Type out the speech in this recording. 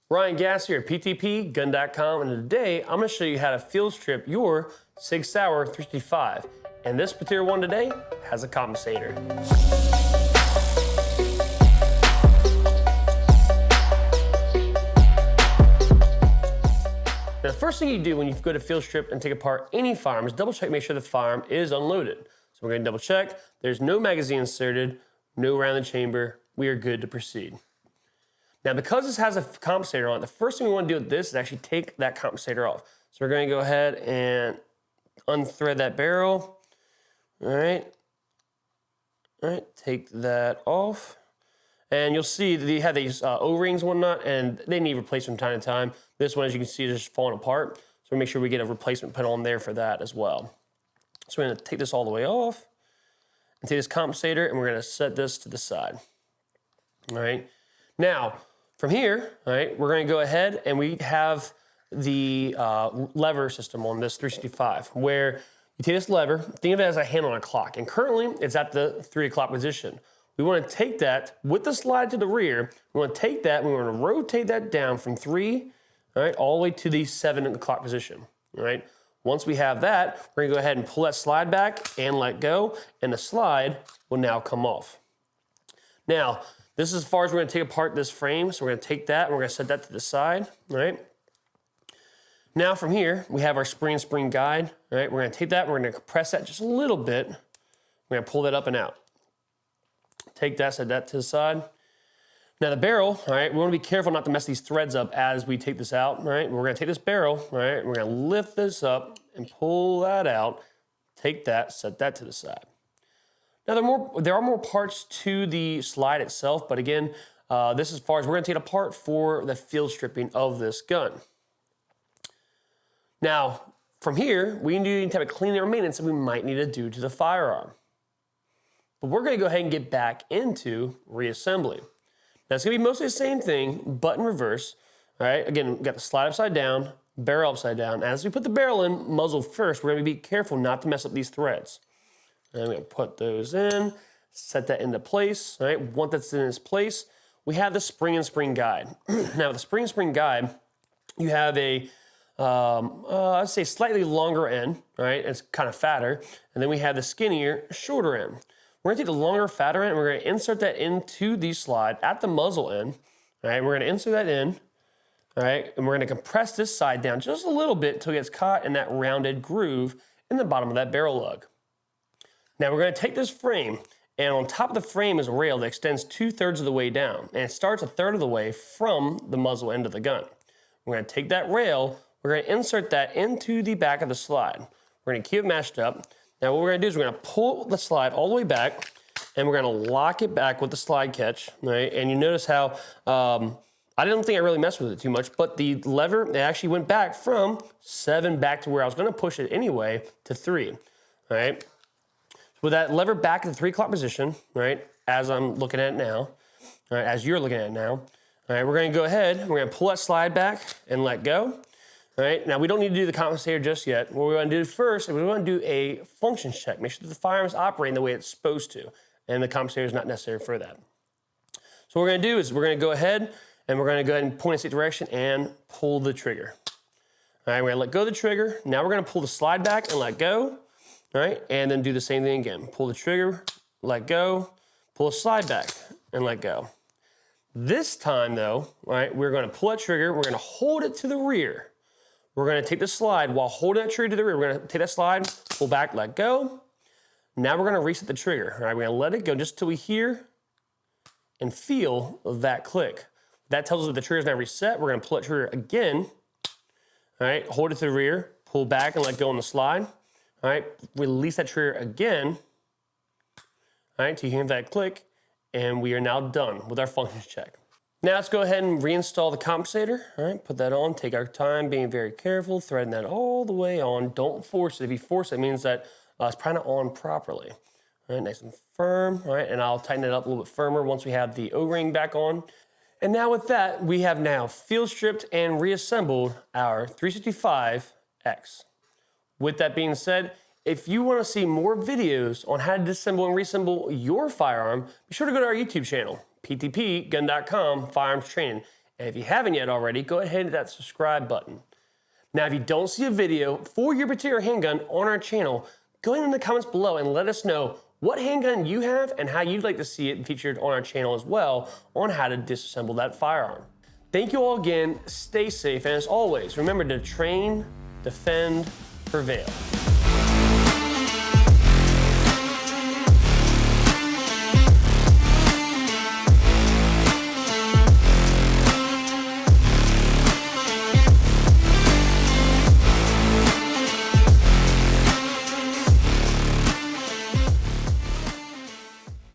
Ryan Gass here at PTPGun.com, and today I'm going to show you how to field strip your Sig Sauer 365. And this particular one today has a compensator. Now, the first thing you do when you go to field strip and take apart any firearm is double check, make sure the firearm is unloaded. So we're going to double check. There's no magazine inserted, no round in the chamber. We are good to proceed. Now, because this has a compensator on it, the first thing we want to do with this is actually take that compensator off. So we're going to go ahead and unthread that barrel. All right, take that off. And you'll see that you have these O-rings and whatnot, and they need replacement from time to time. This one, as you can see, is just falling apart. So we'll make sure we get a replacement put on there for that as well. So we're going to take this all the way off and take this compensator, and we're going to set this to the side. All right. Now, from here, all right, we're going to go ahead and we have the lever system on this 365, where you take this lever, think of it as a hand on a clock, and currently it's at the 3 o'clock position. We want to take that with the slide to the rear. We want to take that, we want to rotate that down from 3, all right, all the way to the 7 o'clock position, all right? Once we have that, we're going to go ahead and pull that slide back and let go, and the slide will now come off. Now, this is as far as we're going to take apart this frame. So we're going to take that and we're going to set that to the side, all right? Now from here, we have our spring guide, all right? We're going to take that and we're going to compress that just a little bit. We're going to pull that up and out. Take that, set that to the side. Now the barrel, all right, we want to be careful not to mess these threads up as we take this out, all right? We're going to take this barrel, all right? We're going to lift this up and pull that out. Take that, set that to the side. Now, there are more parts to the slide itself, but again, this is as far as we're going to take it apart for the field stripping of this gun. Now, from here, we need to have a cleaning or maintenance that we might need to do to the firearm. But we're going to go ahead and get back into reassembly. Now, it's going to be mostly the same thing, but in reverse. All right, again, we've got the slide upside down, barrel upside down. As we put the barrel in, muzzle first, we're going to be careful not to mess up these threads. And we're going to put those in, set that into place, all right? Once that's in its place, we have the spring guide. Now, the spring guide, you have a, I'd say slightly longer end, right? It's kind of fatter. And then we have the skinnier, shorter end. We're going to take the longer, fatter end, and we're going to insert that into the slide at the muzzle end, all right? We're going to insert that in, all right? And we're going to compress this side down just a little bit until it gets caught in that rounded groove in the bottom of that barrel lug. Now we're going to take this frame, and on top of the frame is a rail that extends 2/3 of the way down, and it starts 1/3 of the way from the muzzle end of the gun. We're going to take that rail, we're going to insert that into the back of the slide. We're going to keep it matched up. Now what we're going to do is we're going to pull the slide all the way back, and we're going to lock it back with the slide catch, right? And you notice how I don't think I really messed with it too much, but the lever, it actually went back from 7 back to where I was going to push it anyway to 3, all right? With that lever back in the 3 o'clock position, right, as I'm looking at it now, all right, as you're looking at it now, all right, we're going to go ahead, we're going to pull that slide back and let go, all right? Now, we don't need to do the compensator just yet. What we want to do first is we want to do a functions check, make sure that the firearm is operating the way it's supposed to, and the compensator is not necessary for that. So what we're going to do is we're going to go ahead and we're going to go ahead and point in the same direction and pull the trigger. All right, we're going to let go of the trigger. Now we're going to pull the slide back and let go. All right, and then do the same thing again. Pull the trigger, let go, pull the slide back, and let go. This time, though, all right, we're going to pull that trigger, we're going to hold it to the rear. We're going to take the slide while holding that trigger to the rear. We're going to take that slide, pull back, let go. Now we're going to reset the trigger. All right, we're going to let it go just until we hear and feel that click. That tells us that the trigger is now reset. We're going to pull that trigger again. All right, hold it to the rear, pull back, and let go on the slide. All right, release that trigger again, all right, to hear that click, and we are now done with our functions check. Now let's go ahead and reinstall the compensator, all right, put that on, take our time, being very careful, threading that all the way on, don't force it. If you force it, it means that it's probably not on properly. All right, nice and firm, all right, and I'll tighten it up a little bit firmer once we have the O-ring back on. And now with that, we have now field stripped and reassembled our 365X. With that being said, if you want to see more videos on how to disassemble and reassemble your firearm, be sure to go to our YouTube channel, PTPGun.com Firearms Training, And if you haven't yet already, go ahead and hit that subscribe button. Now, if you don't see a video for your particular handgun on our channel, go ahead in the comments below and let us know what handgun you have and how you'd like to see it featured on our channel as well on how to disassemble that firearm. Thank you all again, stay safe, and as always, remember to train, defend, prevail.